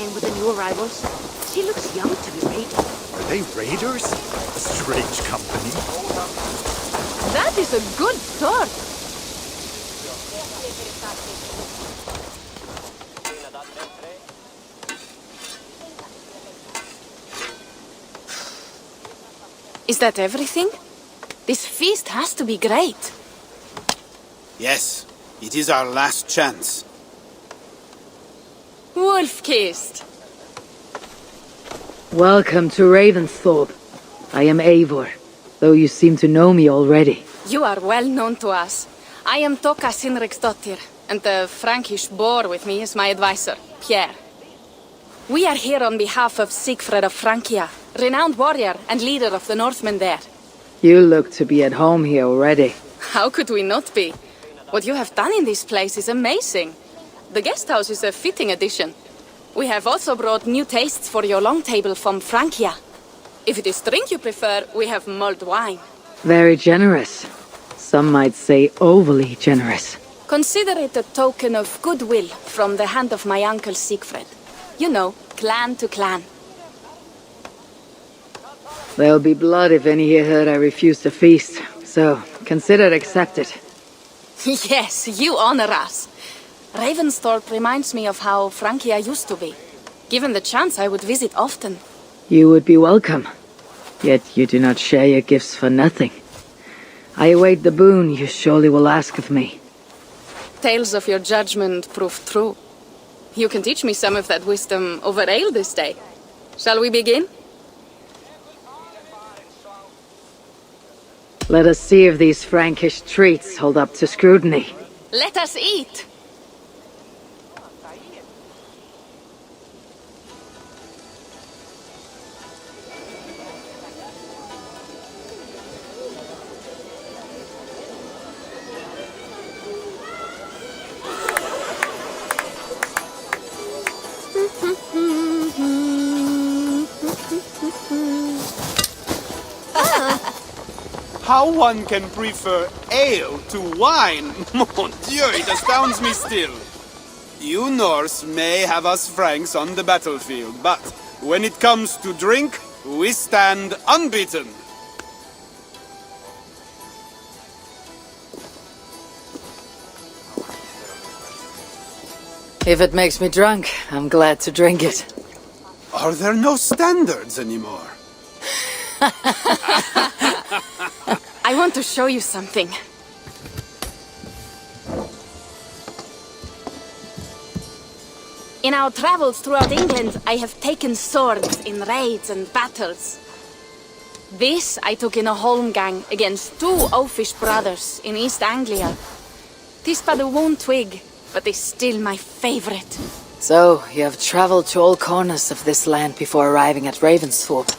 entertain with the new arrivals. She looks young to be raided. Are they raiders? Strange company. That is a good start. Is that everything? This feast has to be great. Yes, it is our last chance. Wolf-kissed. Welcome to Ravensthorpe. I am Eivor, though you seem to know me already. You are well known to us. I am Toka Sinriksdottir, and the Frankish boar with me is my advisor, Pierre. We are here on behalf of Sigfred of Francia, renowned warrior and leader of the Northmen there. You look to be at home here already. How could we not be? What you have done in this place is amazing. The guest house is a fitting addition. We have also brought new tastes for your long table from Francia. If it is drink you prefer, we have mulled wine. Very generous. Some might say overly generous. Consider it a token of goodwill from the hand of my uncle Sigfred. You know, clan to clan. There'll be blood if any here heard I refuse to feast, so consider it accepted. Yes, you honor us. Ravensthorpe reminds me of how Francia used to be. Given the chance, I would visit often. You would be welcome. Yet you do not share your gifts for nothing. I await the boon you surely will ask of me. Tales of your judgment prove true. You can teach me some of that wisdom over ale this day. Shall we begin? Let us see if these Frankish treats hold up to scrutiny. Let us eat! How one can prefer ale to wine? Mon Dieu, it astounds me still. You Norse may have us Franks on the battlefield, but when it comes to drink, we stand unbeaten. If it makes me drunk, I'm glad to drink it. Are there no standards anymore? I want to show you something. In our travels throughout England, I have taken swords in raids and battles. This I took in a holmgang against two oafish brothers in East Anglia. 'Tis but a worn twig, but is still my favorite. So, you have traveled to all corners of this land before arriving at Ravensthorpe.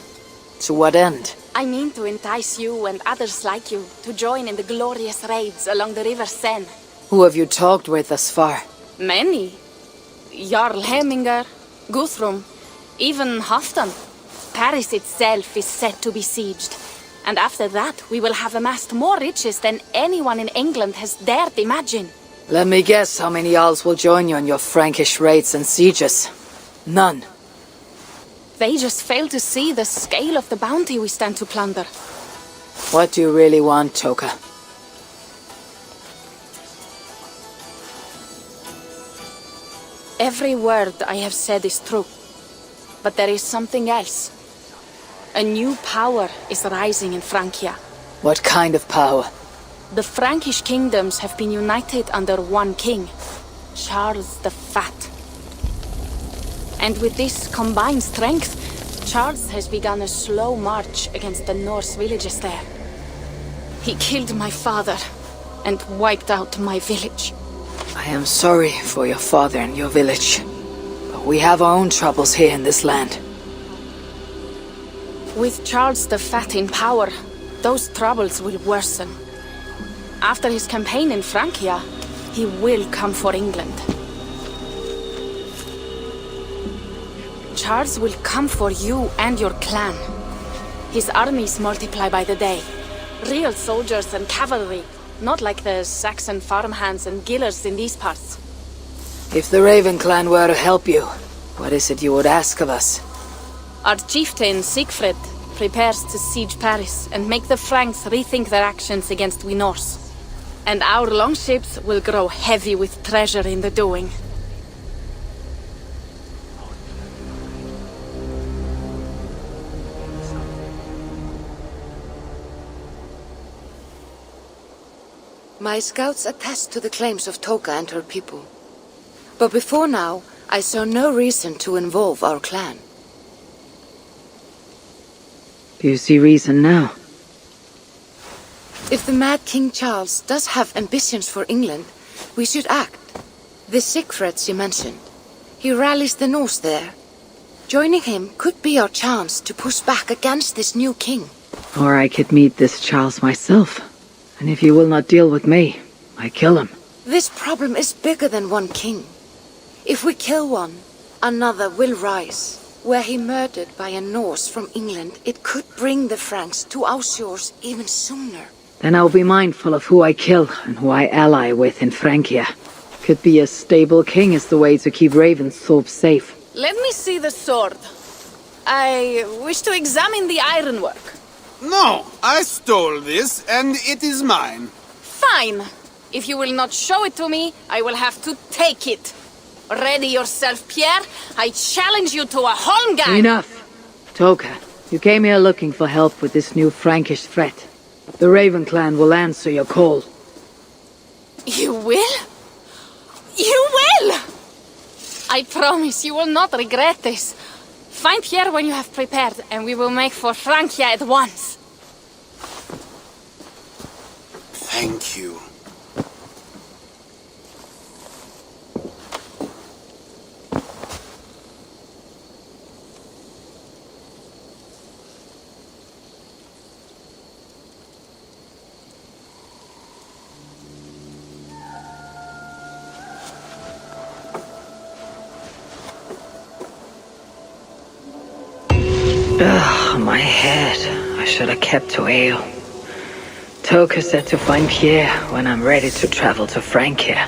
To what end? I mean to entice you and others like you to join in the glorious raids along the River Seine. Who have you talked with thus far? Many. Jarl Hemminger, Guthrum, even Halfdan. Paris itself is set to be sieged. And after that, we will have amassed more riches than anyone in England has dared imagine. Let me guess how many Jarls will join you in your Frankish raids and sieges. None. They just fail to see the scale of the bounty we stand to plunder. What do you really want, Toka? Every word I have said is true. But there is something else. A new power is rising in Francia. What kind of power? The Frankish kingdoms have been united under one king, Charles the Fat. And with this combined strength, Charles has begun a slow march against the Norse villages there. He killed my father and wiped out my village. I am sorry for your father and your village, but we have our own troubles here in this land. With Charles the Fat in power, those troubles will worsen. After his campaign in Francia, he will come for England. Charles will come for you and your clan. His armies multiply by the day. Real soldiers and cavalry, not like the Saxon farmhands and gillers in these parts. If the Raven clan were to help you, What is it you would ask of us? Our chieftain, Siegfried, prepares to siege Paris and make the Franks rethink their actions against we Norse. And our longships will grow heavy with treasure in the doing. My scouts attest to the claims of Toka and her people. But before now, I saw no reason to involve our clan. Do you see reason now? If the mad King Charles does have ambitions for England, we should act. The Siegfried you mentioned, he rallies the Norse there. Joining him could be our chance to push back against this new king. Or I could meet this Charles myself. And if you will not deal with me, I kill him. This problem is bigger than one king. If we kill one, another will rise. Were he murdered by a Norse from England, it could bring the Franks to our shores even sooner. Then I'll be mindful of who I kill and who I ally with in Francia. Could be a stable king is the way to keep Ravensthorpe safe. Let me see the sword. I wish to examine the ironwork. No, I stole this, and it is mine. Fine. If you will not show it to me, I will have to take it. Ready yourself, Pierre. I challenge you to a holmgang. Enough. Toka, you came here looking for help with this new Frankish threat. The Raven clan will answer your call. You will? You will! I promise you will not regret this. Find Pierre when you have prepared, and we will make for Francia at once. Thank you. Ugh, my head. I should have kept to ale. Toka said to find Pierre when I'm ready to travel to Francia.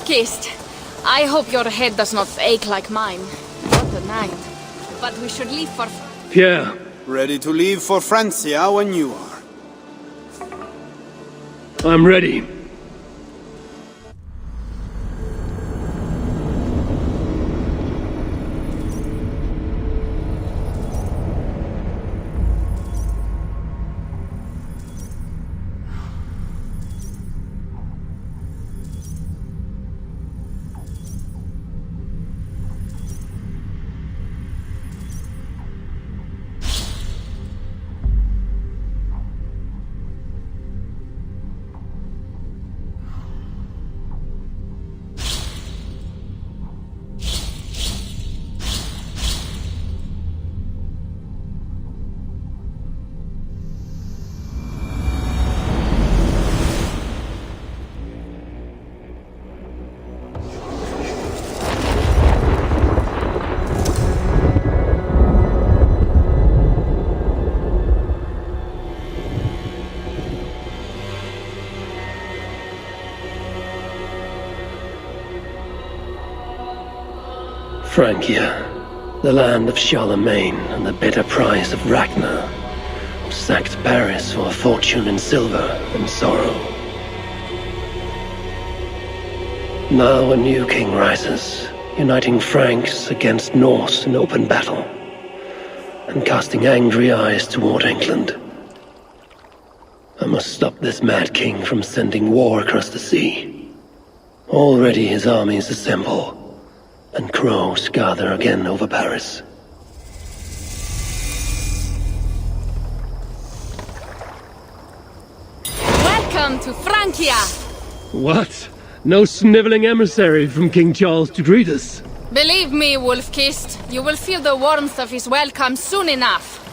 Kissed. I hope your head does not ache like mine. What a night. But we should leave for... Pierre. Ready to leave for Francia when you are. I'm ready. Francia, the land of Charlemagne and the bitter price of Ragnar, sacked Paris for a fortune in silver and sorrow. Now a new king rises, uniting Franks against Norse in open battle, and casting angry eyes toward England. I must stop this mad king from sending war across the sea. Already his armies assemble, and crows gather again over Paris. Welcome to Francia! What? No sniveling emissary from King Charles to greet us? Believe me, Wolf-Kissed, you will feel the warmth of his welcome soon enough.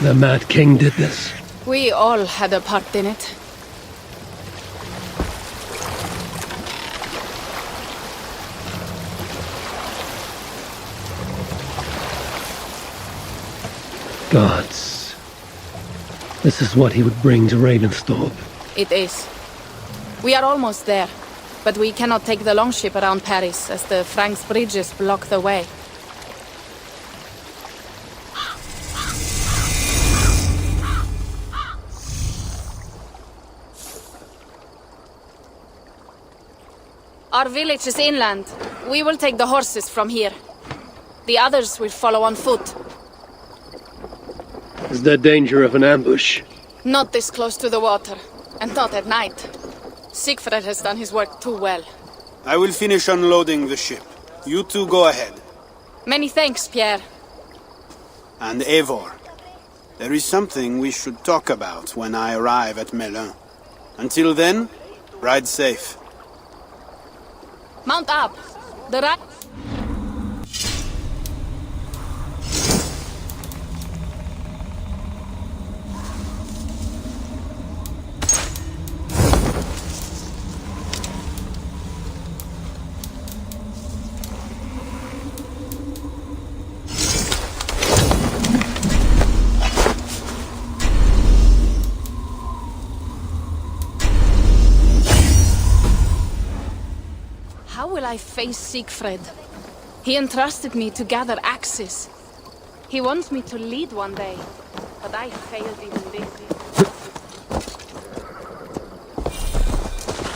The Mad King did this. We all had a part in it. Gods. This is what he would bring to Ravensthorpe. It is. We are almost there, but we cannot take the longship around Paris as the Franks' bridges block the way. Our village is inland. We will take the horses from here. The others will follow on foot. Is there danger of an ambush? Not this close to the water, and not at night. Siegfried has done his work too well. I will finish unloading the ship. You two go ahead. Many thanks, Pierre. And Eivor, there is something we should talk about when I arrive at Melun. Until then, ride safe. Mount up! The right... How will I face Siegfried? He entrusted me to gather axes. He wants me to lead one day, but I failed even this.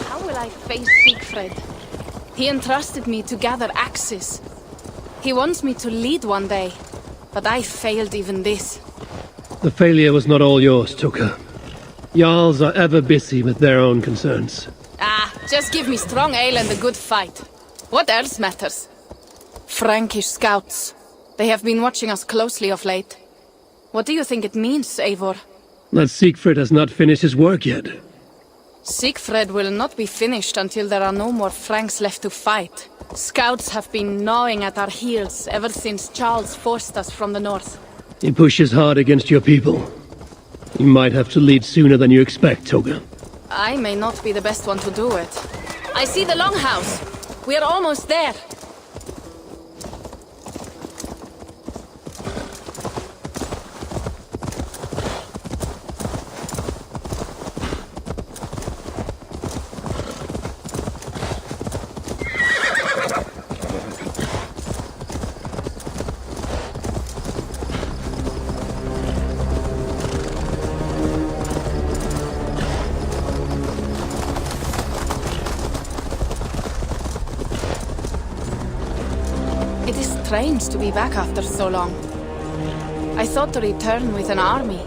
How will I face Siegfried? He entrusted me to gather axes. He wants me to lead one day, but I failed even this. The failure was not all yours, Tuka. Jarls are ever busy with their own concerns. Just give me strong ale and a good fight. What else matters? Frankish scouts. They have been watching us closely of late. What do you think it means, Eivor? That Siegfried has not finished his work yet. Siegfried will not be finished until there are no more Franks left to fight. Scouts have been gnawing at our heels ever since Charles forced us from the north. He pushes hard against your people. You might have to lead sooner than you expect, Toga. I may not be the best one to do it. I see the longhouse. We are almost there. It is strange to be back after so long. I thought to return with an army.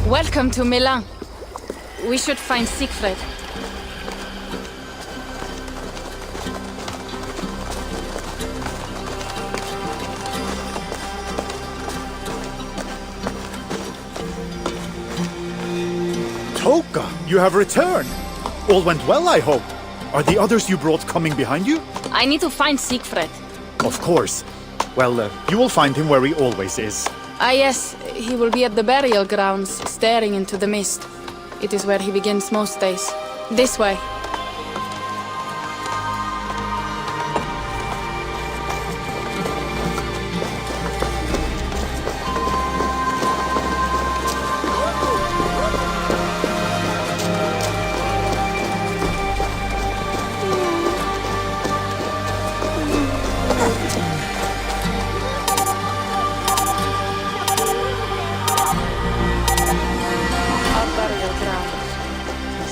Welcome to Milan. We should find Siegfried. Toka, you have returned. All went well, I hope. Are the others you brought coming behind you? I need to find Siegfried. Of course. Well, you will find him where he always is. Ah yes, he will be at the burial grounds, staring into the mist. It is where he begins most days. This way.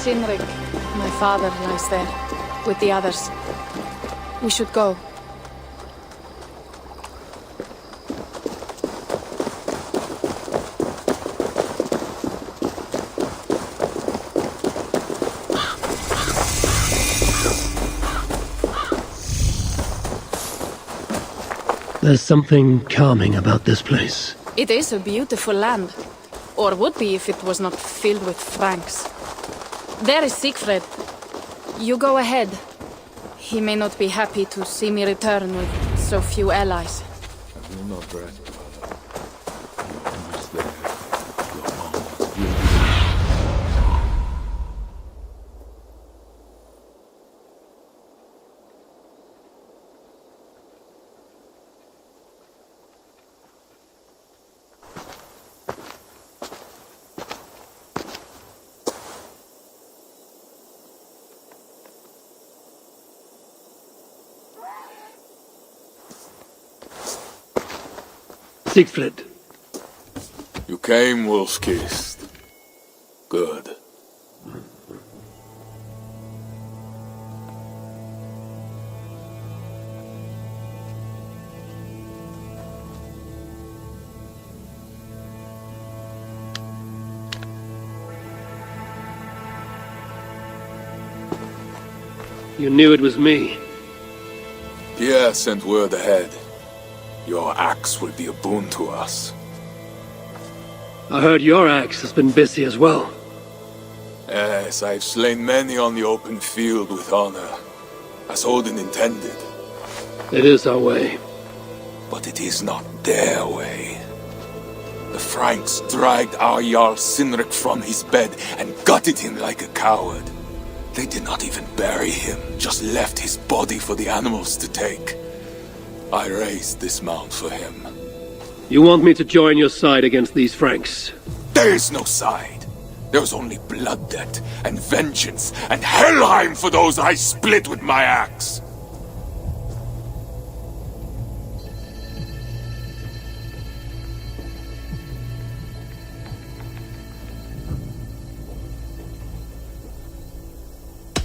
Sinrik, my father, lies there, with the others. We should go. There's something calming about this place. It is a beautiful land. Or would be if it was not filled with Franks. There is Siegfried. You go ahead. He may not be happy to see me return with so few allies. I will not brag about it. He is there. Your honor will be. Siegfried. You came, wolf-kissed. Good. You knew it was me. Pierre sent word ahead. Your axe will be a boon to us. I heard your axe has been busy as well. Yes, I've slain many on the open field with honor, as Odin intended. It is our way. But it is not their way. The Franks dragged our Jarl Sinrik from his bed and gutted him like a coward. They did not even bury him, just left his body for the animals to take. I raised this mound for him. You want me to join your side against these Franks? There is no side. There's only blood debt and vengeance and Helheim for those I split with my axe.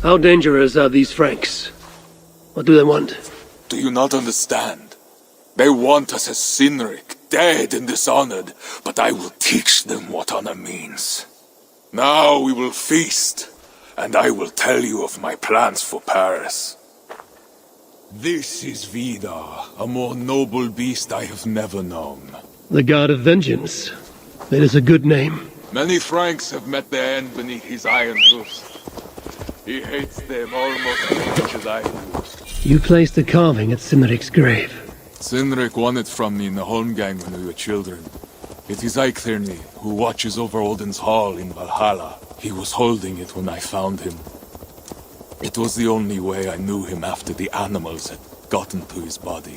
How dangerous are these Franks? What do they want? Do you not understand? They want us as Sinrik, dead and dishonored, but I will teach them what honor means. Now we will feast, and I will tell you of my plans for Paris. This is Vidar, a more noble beast I have never known. The God of Vengeance. It is a good name. Many Franks have met their end beneath his iron hoofs. He hates them almost as much as I do. You placed a carving at Sinrik's grave. Sinrik won it from me in the Holmgang when we were children. It is Eiktherni, who watches over Odin's hall in Valhalla. He was holding it when I found him. It was the only way I knew him after the animals had gotten to his body.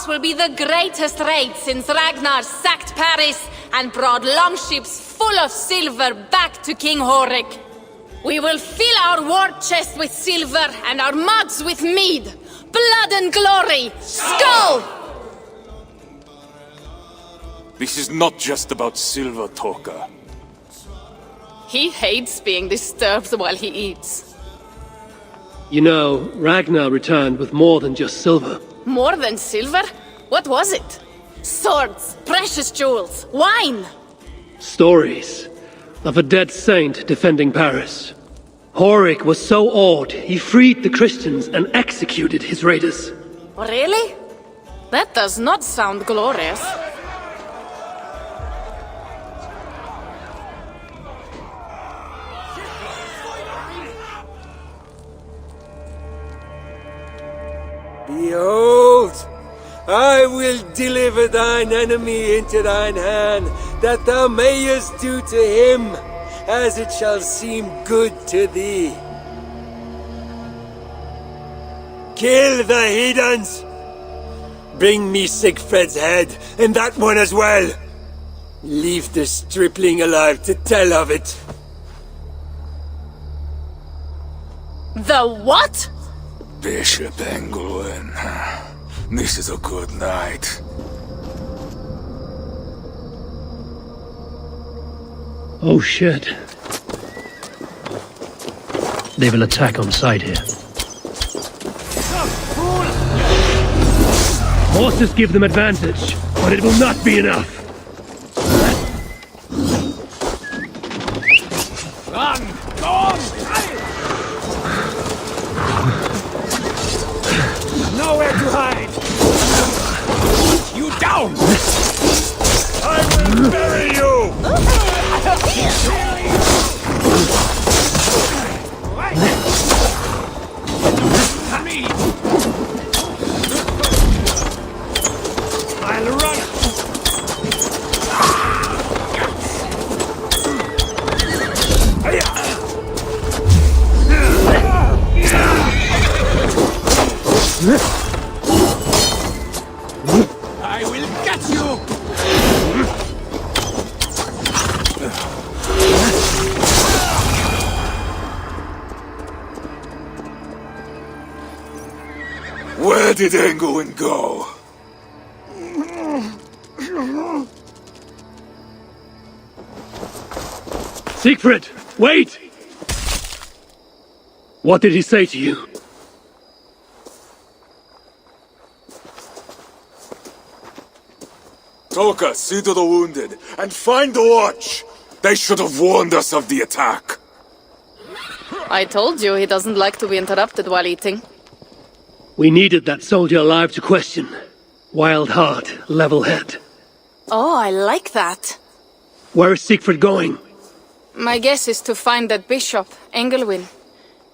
will be the greatest raid since Ragnar sacked Paris and brought longships full of silver back to King Horik. We will fill our war chest with silver and our mugs with mead. Blood and glory! Skull! This is not just about silver, Toka. He hates being disturbed while he eats. You know, Ragnar returned with more than just silver. More than silver? What was it? Swords, precious jewels, wine! Stories of a dead saint defending Paris. Horik was so awed, he freed the Christians and executed his raiders. Really? That does not sound glorious. Behold, I will deliver thine enemy into thine hand, that thou mayest do to him as it shall seem good to thee. Kill the heathens! Bring me Sigfred's head, and that one as well! Leave the stripling alive to tell of it. The what? Bishop Engelwin. This is a good night. Oh shit. They will attack on sight here. Horses give them advantage, but it will not be enough. Run! Go on! Nowhere to hide! You down! I will bury you! Me! I'll run! I will get you! Where did Engelwin go? Siegfried, wait! What did he say to you? Toka, see to the wounded, and find the watch! They should have warned us of the attack. I told you he doesn't like to be interrupted while eating. We needed that soldier alive to question. Wild heart, level head. Oh, I like that. Where is Siegfried going? My guess is to find that bishop, Engelwin.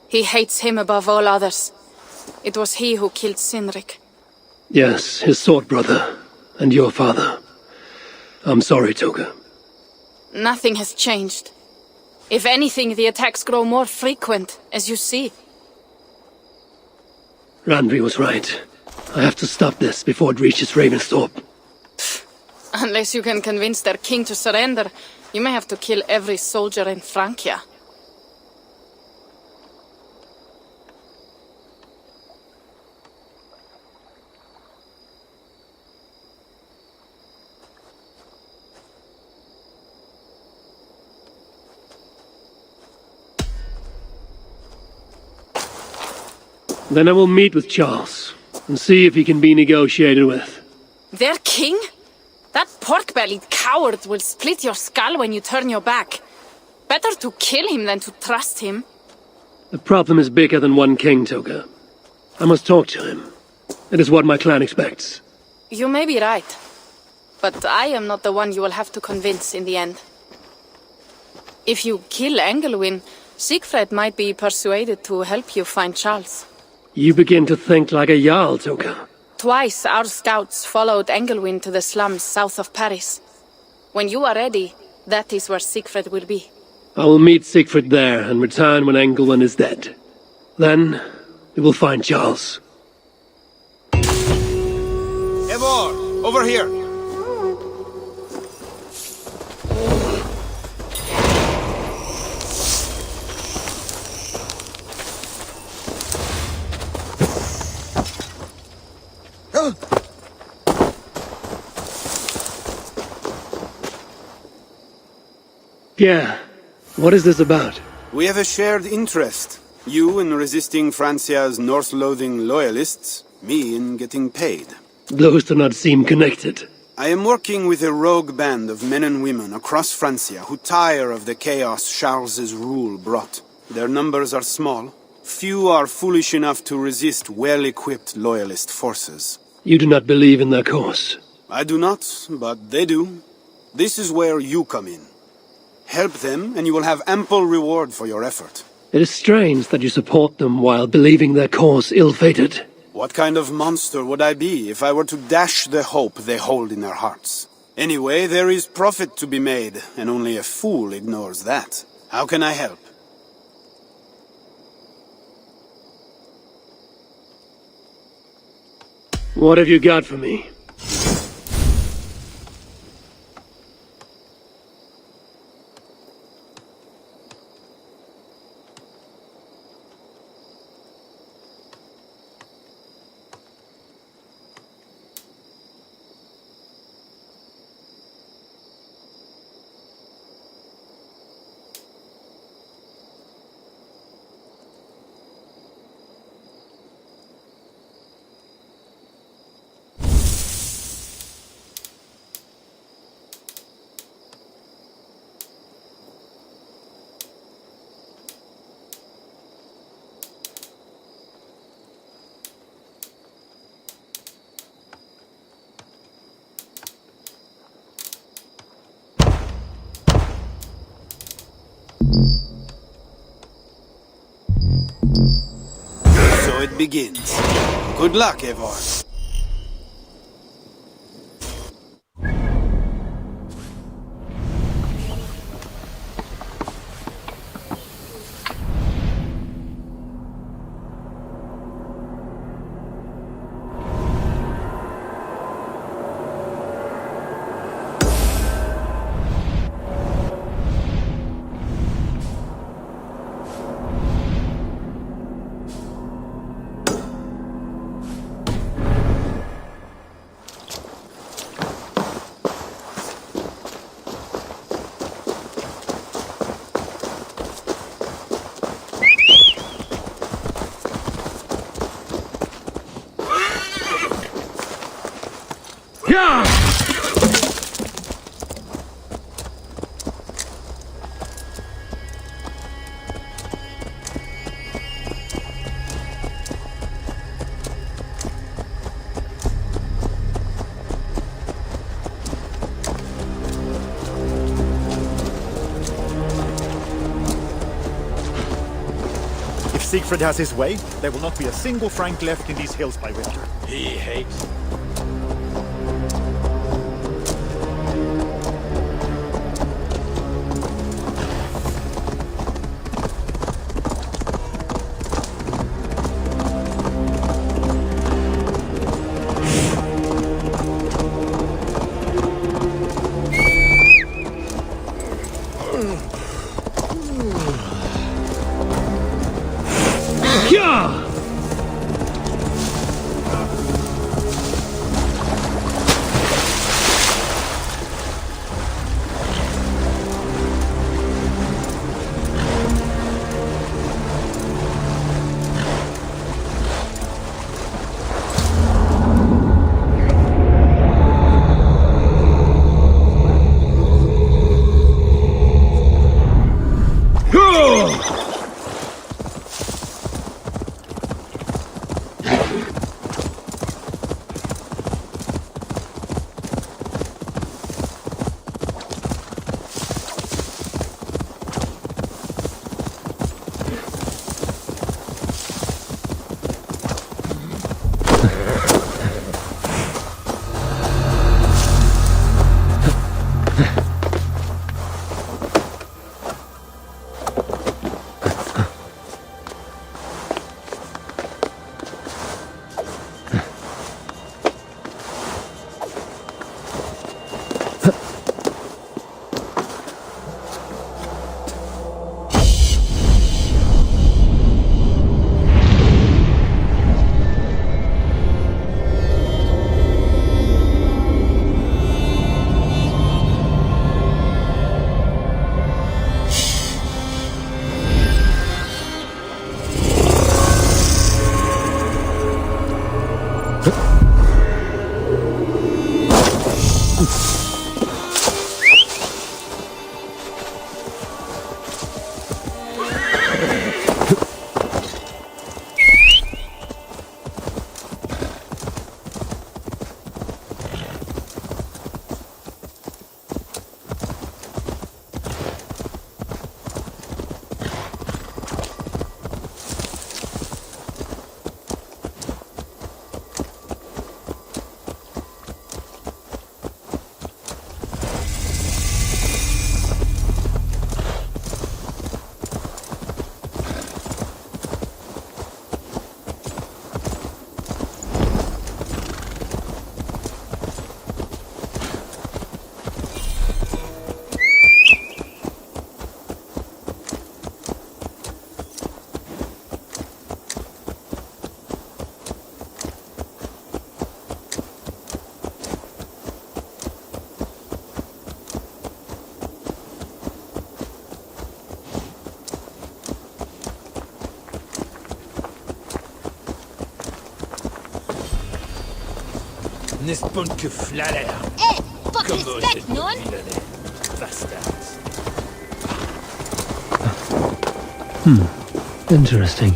He hates him above all others. It was he who killed Sinrik. Yes, his sword brother. And your father. I'm sorry, Toga. Nothing has changed. If anything, the attacks grow more frequent, as you see. Randvi was right. I have to stop this before it reaches Ravensthorpe. Unless you can convince their king to surrender, you may have to kill every soldier in Francia. Then I will meet with Charles, and see if he can be negotiated with. Their king? That pork-bellied coward will split your skull when you turn your back. Better to kill him than to trust him. The problem is bigger than one king, Toga. I must talk to him. It is what my clan expects. You may be right. But I am not the one you will have to convince in the end. If you kill Engelwin, Siegfried might be persuaded to help you find Charles. You begin to think like a Jarl, Toga. Twice our scouts followed Engelwin to the slums south of Paris. When you are ready, that is where Siegfried will be. I will meet Siegfried there and return when Engelwin is dead. Then, we will find Charles. Eivor! Over here! Pierre, what is this about? We have a shared interest. You in resisting Francia's North-loathing loyalists, me in getting paid. Those do not seem connected. I am working with a rogue band of men and women across Francia who tire of the chaos Charles's rule brought. Their numbers are small. Few are foolish enough to resist well-equipped loyalist forces. You do not believe in their cause. I do not, but they do. This is where you come in. Help them, and you will have ample reward for your effort. It is strange that you support them while believing their cause ill-fated. What kind of monster would I be if I were to dash the hope they hold in their hearts? Anyway, there is profit to be made, and only a fool ignores that. How can I help? What have you got for me? So it begins. Good luck, Eivor. If Siegfried has his way, there will not be a single Frank left in these hills by winter. He hates. Ne spun que flaller. Fuck respect, non? Bastards. Interesting.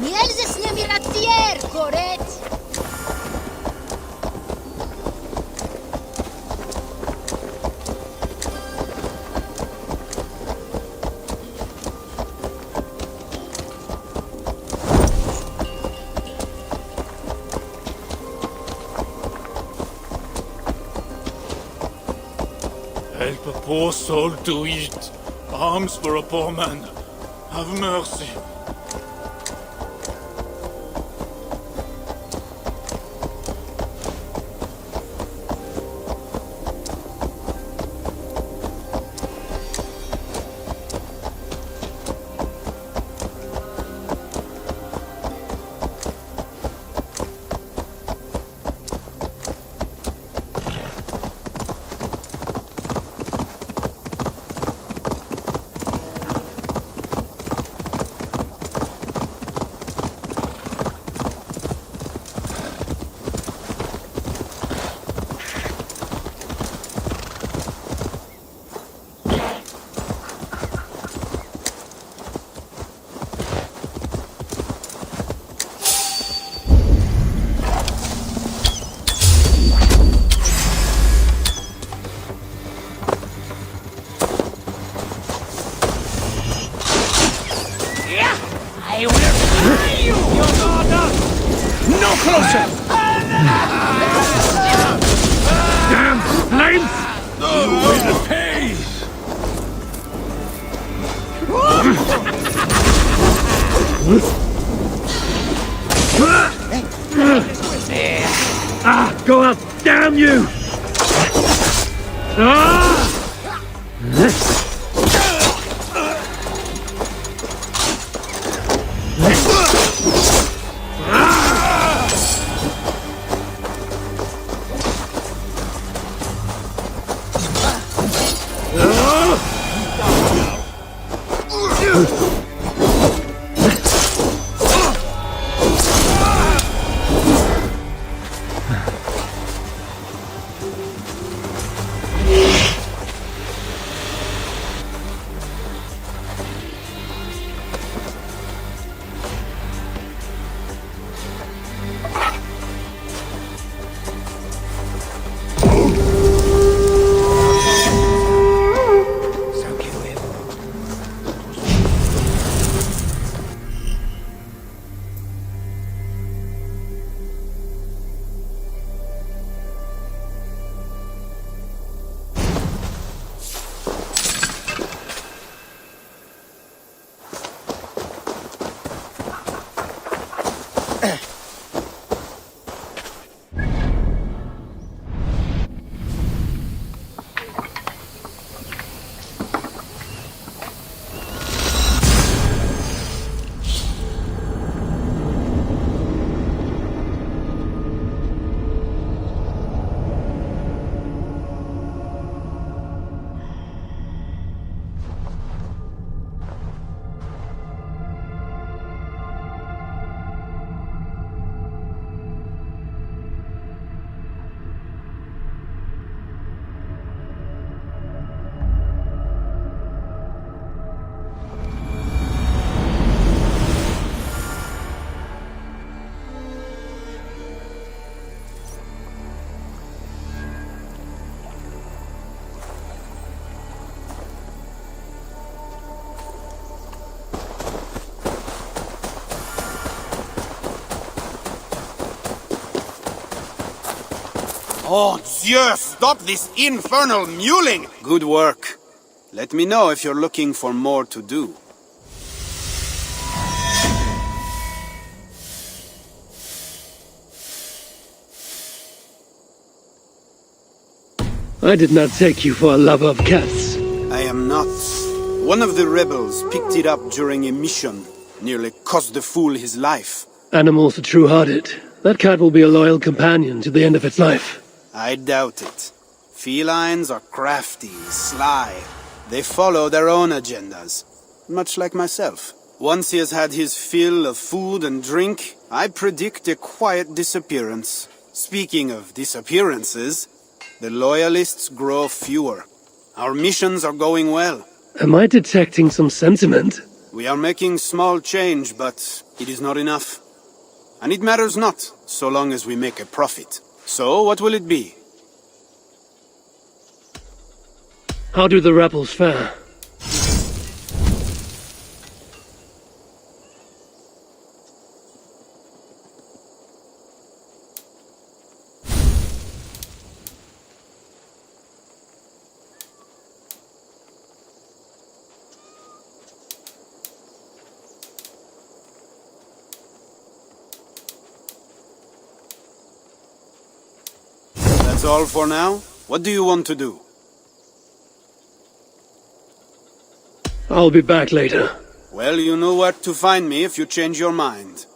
Miel ze snemi razzier, correct? Help a poor soul to eat. Alms for a poor man. Have mercy. Go up, damn you! Oh, Dieu, stop this infernal mewling! Good work. Let me know if you're looking for more to do. I did not take you for a lover of cats. I am not. One of the rebels picked it up during a mission. Nearly cost the fool his life. Animals are true-hearted. That cat will be a loyal companion to the end of its life. I doubt it. Felines are crafty, sly. They follow their own agendas. Much like myself. Once he has had his fill of food and drink, I predict a quiet disappearance. Speaking of disappearances, the loyalists grow fewer. Our missions are going well. Am I detecting some sentiment? We are making small change, but it is not enough. And it matters not, so long as we make a profit. So, what will it be? How do the rebels fare? That's all for now? What do you want to do? I'll be back later. Well, you know where to find me if you change your mind.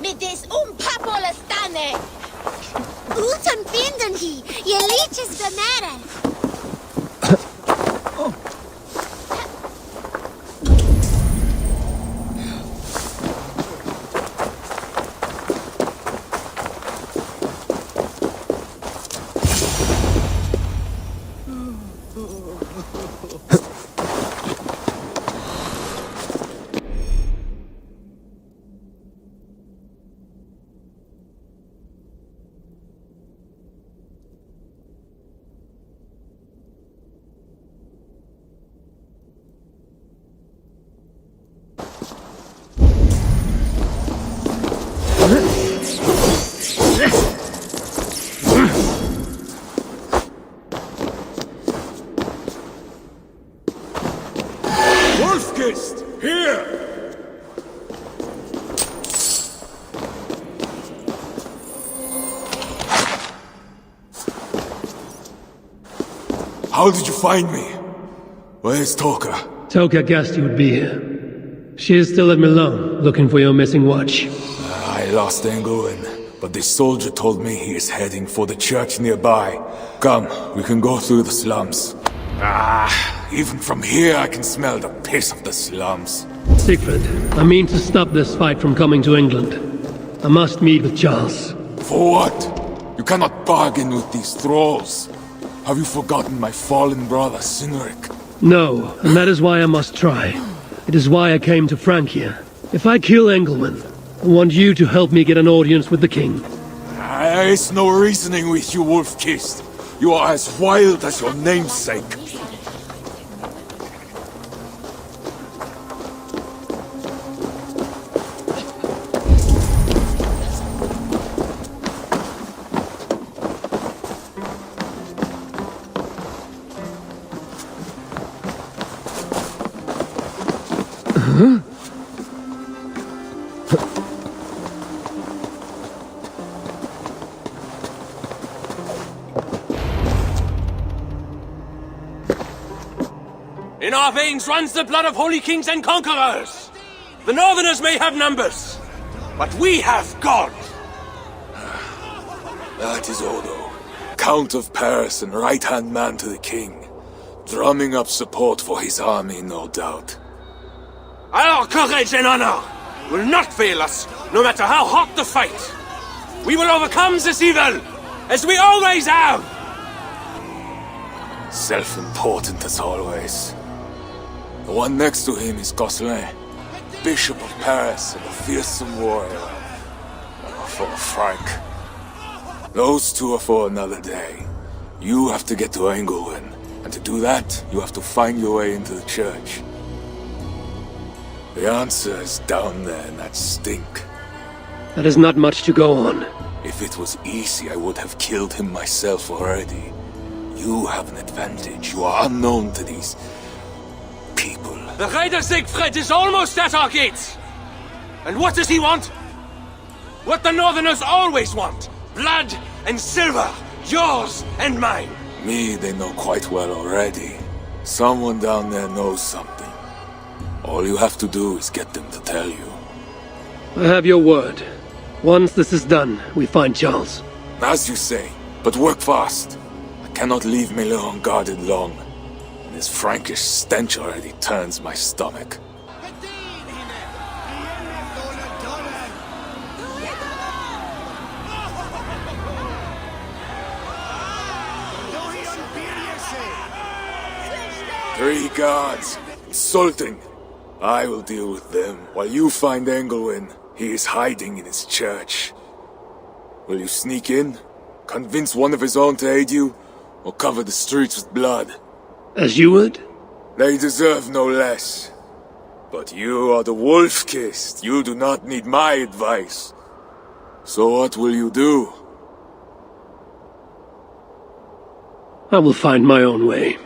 Mit des Pappolestane! Utan finden hi, je liches benere! Wolf-Kissed! Here! How did you find me? Where's Toka? Toka guessed you would be here. She is still at Milan, looking for your missing watch. I lost Engelwin, but this soldier told me he is heading for the church nearby. Come, we can go through the slums. Even from here I can smell the piss of the slums. Siegfried, I mean to stop this fight from coming to England. I must meet with Charles. For what? You cannot bargain with these thralls. Have you forgotten my fallen brother, Cynric? No, and that is why I must try. It is why I came to Francia. If I kill Engelwin, I want you to help me get an audience with the king. There is no reasoning with you, Wolf-Kissed. You are as wild as your namesake. In our veins runs the blood of holy kings and conquerors. The Northerners may have numbers, but we have God. That is Odo, Count of Paris and right-hand man to the king. Drumming up support for his army, no doubt. Our courage and honor will not fail us, no matter how hot the fight. We will overcome this evil, as we always have. Self-important as always. The one next to him is Gosselin, Bishop of Paris and a fearsome warrior. For Frank. Those two are for another day. You have to get to Engelwin, and to do that, you have to find your way into the church. The answer is down there in that stink. That is not much to go on. If it was easy, I would have killed him myself already. You have an advantage. You are unknown to these people. The Raider Siegfried is almost at our gates. And what does he want? What the Northerners always want. Blood and silver. Yours and mine. Me, they know quite well already. Someone down there knows something. All you have to do is get them to tell you. I have your word. Once this is done, we find Charles. As you say, but work fast. I cannot leave Milan unguarded long. And this Frankish stench already turns my stomach. Three guards. Insulting. I will deal with them, while you find Engelwin. He is hiding in his church. Will you sneak in? Convince one of his own to aid you? Or cover the streets with blood? As you would? They deserve no less. But you are the Wolf-Kissed. You do not need my advice. So what will you do? I will find my own way.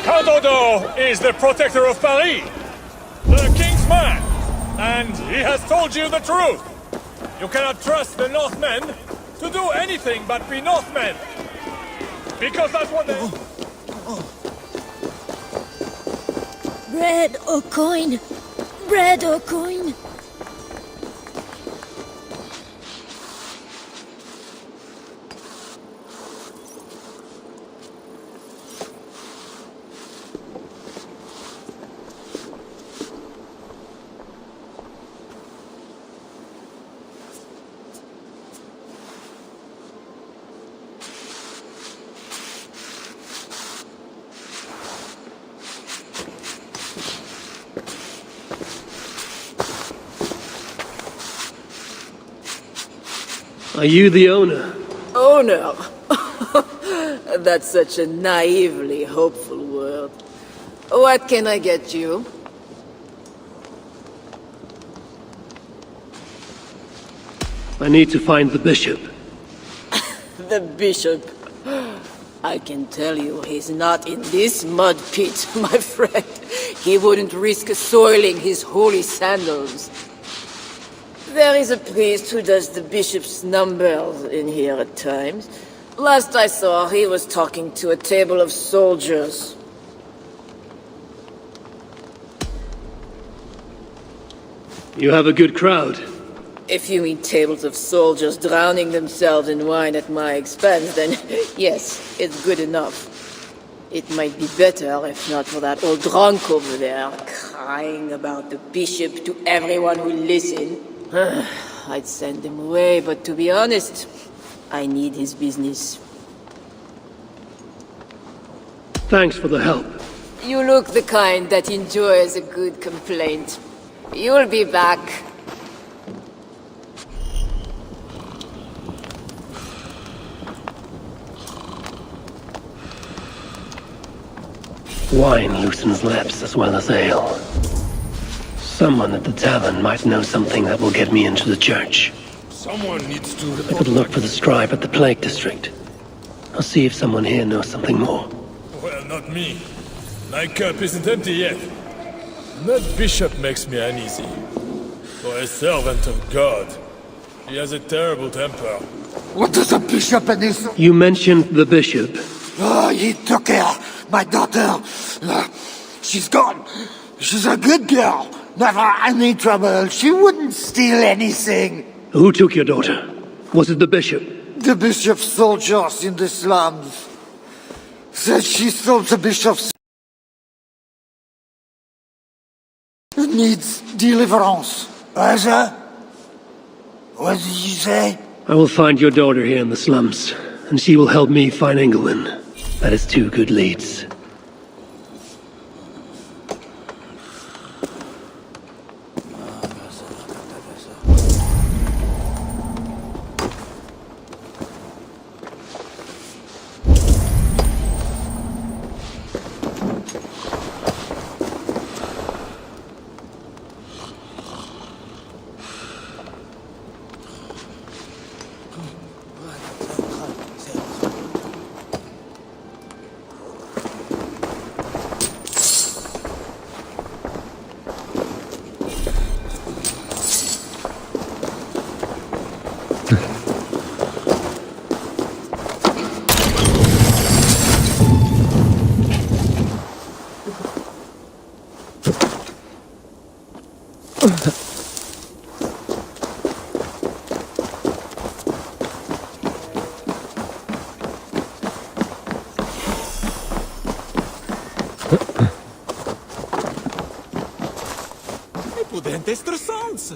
Count Odo is the protector of Paris, the king's man, and he has told you the truth. You cannot trust the Northmen to do anything but be Northmen, because that's what they... Bread or coin? Bread or coin? Are you the owner? Owner? That's such a naively hopeful word. What can I get you? I need to find the bishop. The bishop. I can tell you he's not in this mud pit, my friend. He wouldn't risk soiling his holy sandals. There is a priest who does the bishop's numbers in here at times. Last I saw, he was talking to a table of soldiers. You have a good crowd. If you mean tables of soldiers drowning themselves in wine at my expense, then yes, it's good enough. It might be better if not for that old drunk over there, crying about the bishop to everyone who listened. I'd send him away, but to be honest, I need his business. Thanks for the help. You look the kind that enjoys a good complaint. You'll be back. Wine loosens lips as well as ale. Someone at the tavern might know something that will get me into the church. Someone needs to I report. could look for the scribe at the Plague District. I'll see if someone here knows something more. Well, not me. My cup isn't empty yet. That bishop makes me uneasy. For a servant of God, he has a terrible temper. What does a bishop and his... You mentioned the bishop. Oh, he took her, my daughter. She's gone. She's a good girl. Never any trouble. She wouldn't steal anything. Who took your daughter? Was it the bishop? The bishop's soldiers in the slums. Said she stole the bishop's... Needs deliverance. What did you say? I will find your daughter here in the slums, and she will help me find England. That is 2 good leads. Pudentes stressants!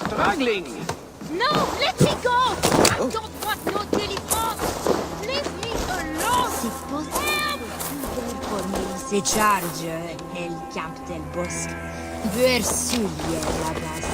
Struggling! No, let me go! I don't want no deliverance! Leave me alone! C'est possible pornir se charge el camp del bosque. Versulie la base.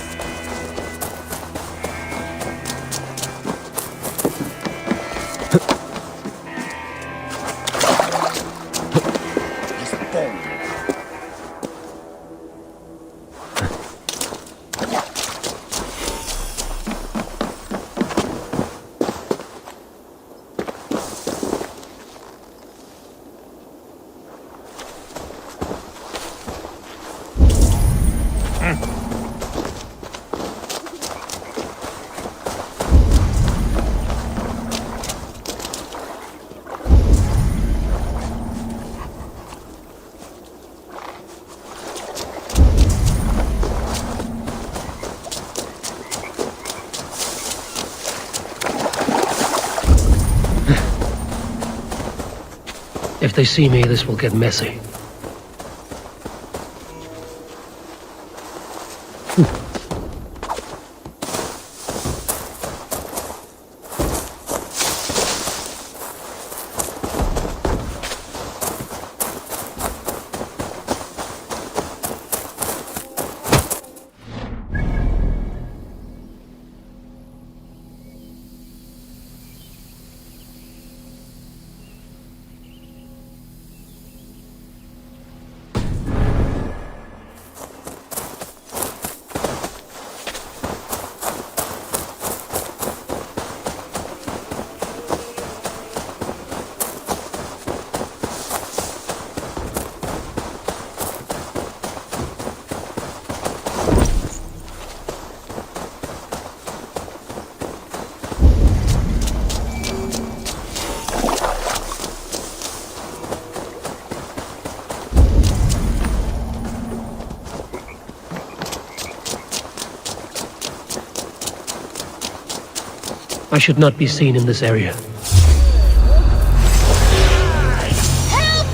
If they see me, this will get messy. I should not be seen in this area. Help!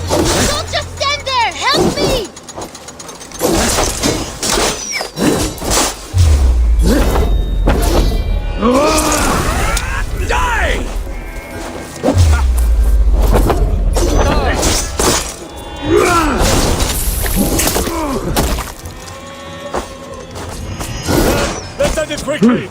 Don't just stand there! Help me! Die! Let's end it quickly!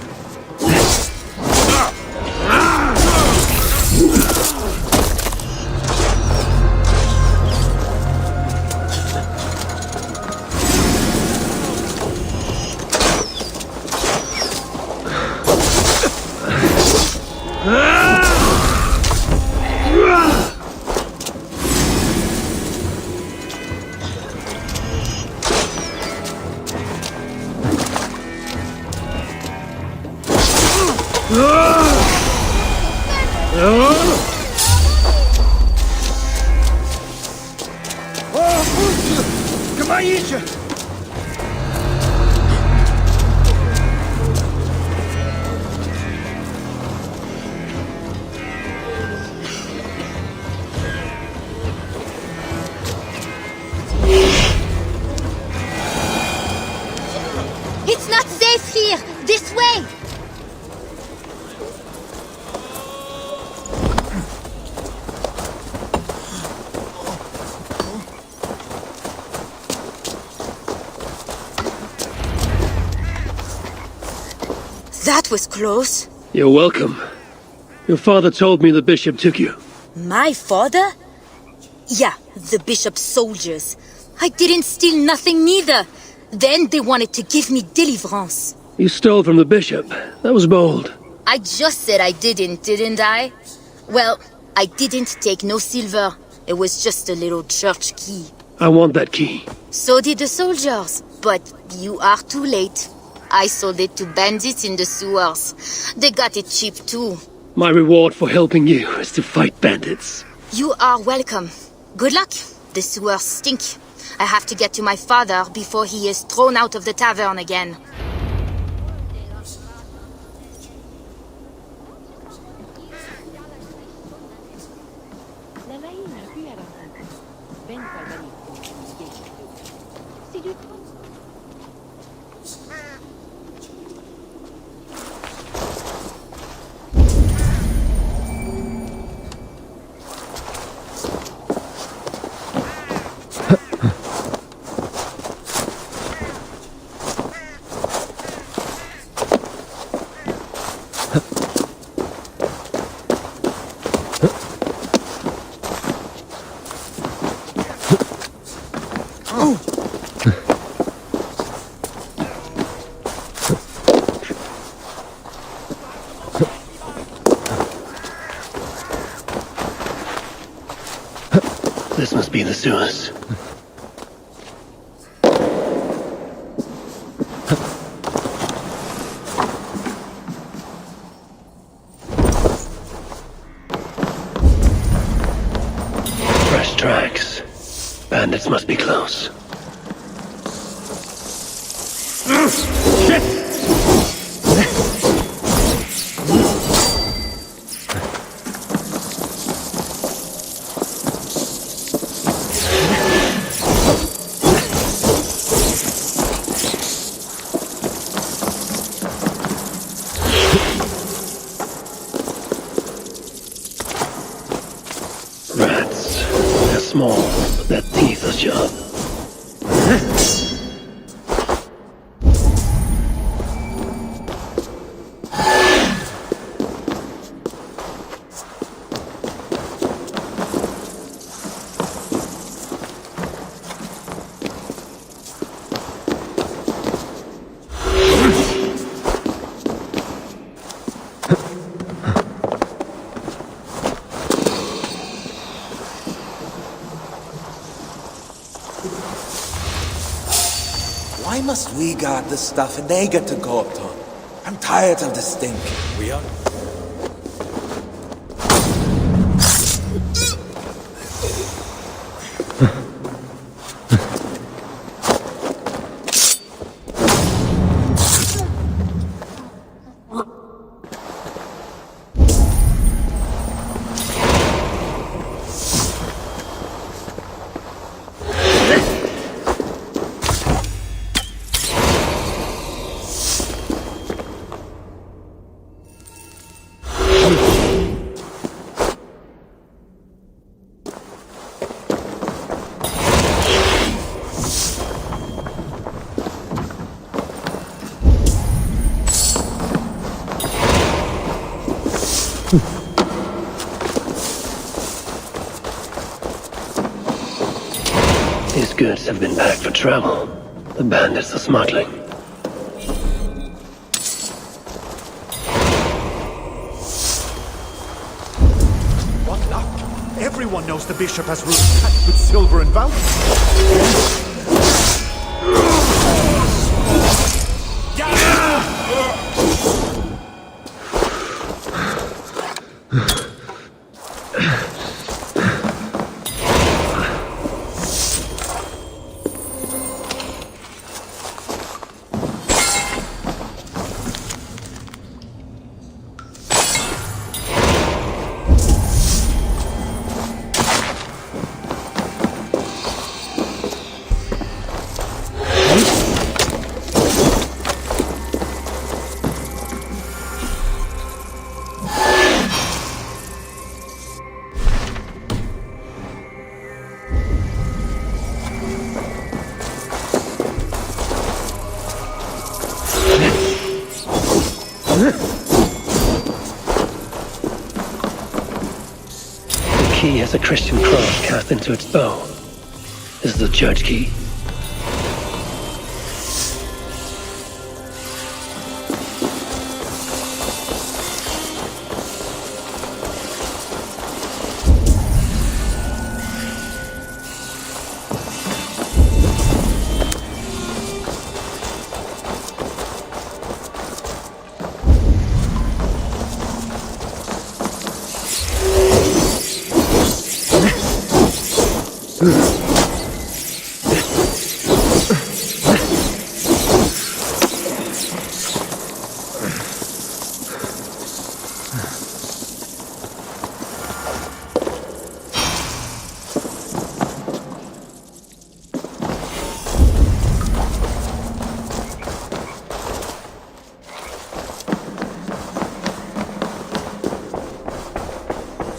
It's not safe here! This way! That was close. You're welcome. Your father told me the bishop took you. My father? Yeah, the bishop's soldiers. I didn't steal nothing neither. Then they wanted to give me deliverance. You stole from the bishop. That was bold. I just said I didn't I? Well, I didn't take no silver. It was just a little church key. I want that key. So did the soldiers. But you are too late. I sold it to bandits in the sewers. They got it cheap too. My reward for helping you is to fight bandits. You are welcome. Good luck. The sewers stink. I have to get to my father before he is thrown out of the tavern again. This must be the sewers. Fresh tracks. Bandits must be close. Shit! small, but their teeth are sharp. Why must we guard the stuff and they get to go up top? I'm tired of the stink. We are. These goods have been packed for travel. The bandits are smuggling. What luck! Everyone knows the bishop has rooms packed with silver and valuables. The key has a Christian cross cast into its bow. This is the church key.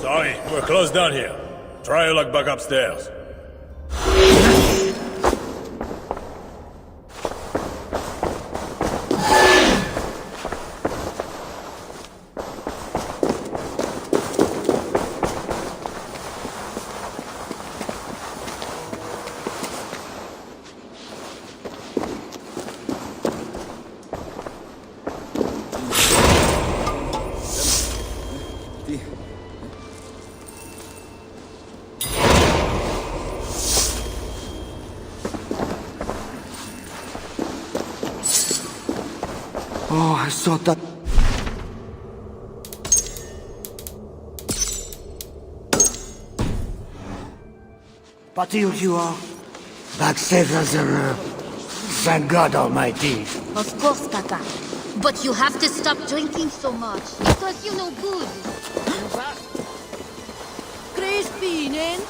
Sorry, we're closed down here. Try your luck back upstairs. Oh, I thought that... But here you are. Back safe as ever. Thank God Almighty. Of course, Kaka. But you have to stop drinking so much. Because you're no good. Crispinen?